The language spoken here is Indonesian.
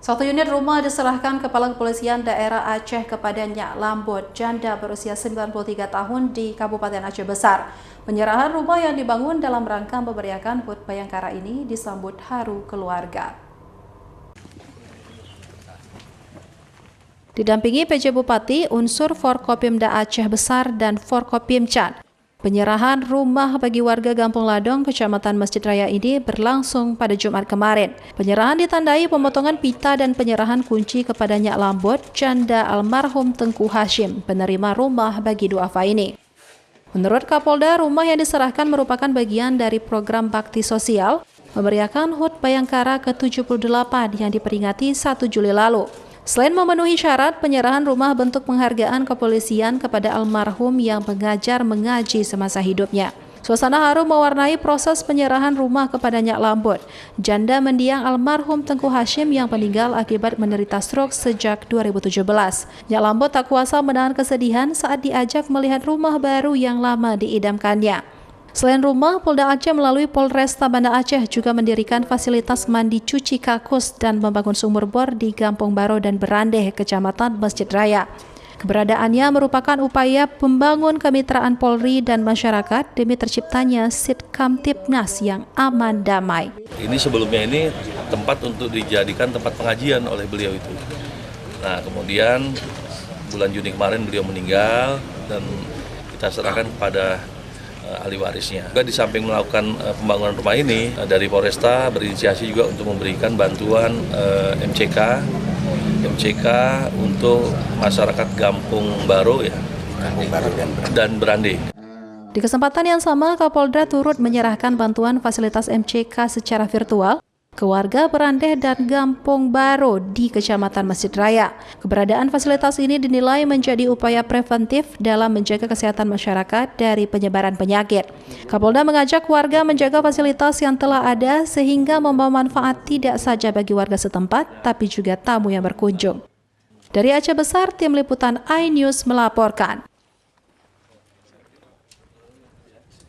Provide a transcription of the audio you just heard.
Satu unit rumah diserahkan Kepala Kepolisian Daerah Aceh kepada Nyak Lambot, janda berusia 93 tahun di Kabupaten Aceh Besar. Penyerahan rumah yang dibangun dalam rangka memeriahkan HUT Bayangkara ini disambut haru keluarga. Didampingi PJ Bupati, unsur Forkopimda Aceh Besar dan Forkopimcan, penyerahan rumah bagi warga Gampung Ladong, Kecamatan Masjid Raya ini berlangsung pada Jumat kemarin. Penyerahan ditandai pemotongan pita dan penyerahan kunci kepada Nyak Lambot, janda almarhum Tengku Hashim, penerima rumah bagi duafa ini. Menurut Kapolda, rumah yang diserahkan merupakan bagian dari program bakti sosial memeriahkan HUT Bayangkara ke-78 yang diperingati 1 Juli lalu. Selain memenuhi syarat, penyerahan rumah bentuk penghargaan kepolisian kepada almarhum yang mengajar mengaji semasa hidupnya. Suasana haru mewarnai proses penyerahan rumah kepada Nyak Lambot, janda mendiang almarhum Tengku Hashim yang meninggal akibat menderita stroke sejak 2017. Nyak Lambot tak kuasa menahan kesedihan saat diajak melihat rumah baru yang lama diidamkannya. Selain rumah, Polda Aceh melalui Polresta Banda Aceh juga mendirikan fasilitas mandi cuci kakus dan membangun sumur bor di Gampung Baro dan Berandeh, Kecamatan Masjid Raya. Keberadaannya merupakan upaya pembangun kemitraan Polri dan masyarakat demi terciptanya Sitkamtipnas yang aman damai. Ini sebelumnya ini tempat untuk dijadikan tempat pengajian oleh beliau itu. Nah, kemudian bulan Juni kemarin beliau meninggal dan kita serahkan kepada ahli warisnya. Juga di samping melakukan pembangunan rumah ini, dari Polresta berinisiasi juga untuk memberikan bantuan MCK untuk masyarakat Gampung Baro ya, dan Berandeh. Di kesempatan yang sama, Kapolda turut menyerahkan bantuan fasilitas MCK secara virtual ke warga Berandeh dan Gampung Baro di Kecamatan Masjid Raya. Keberadaan fasilitas ini dinilai menjadi upaya preventif dalam menjaga kesehatan masyarakat dari penyebaran penyakit. Kapolda mengajak warga menjaga fasilitas yang telah ada sehingga membawa manfaat tidak saja bagi warga setempat, tapi juga tamu yang berkunjung. Dari Aceh Besar, Tim Liputan iNews melaporkan.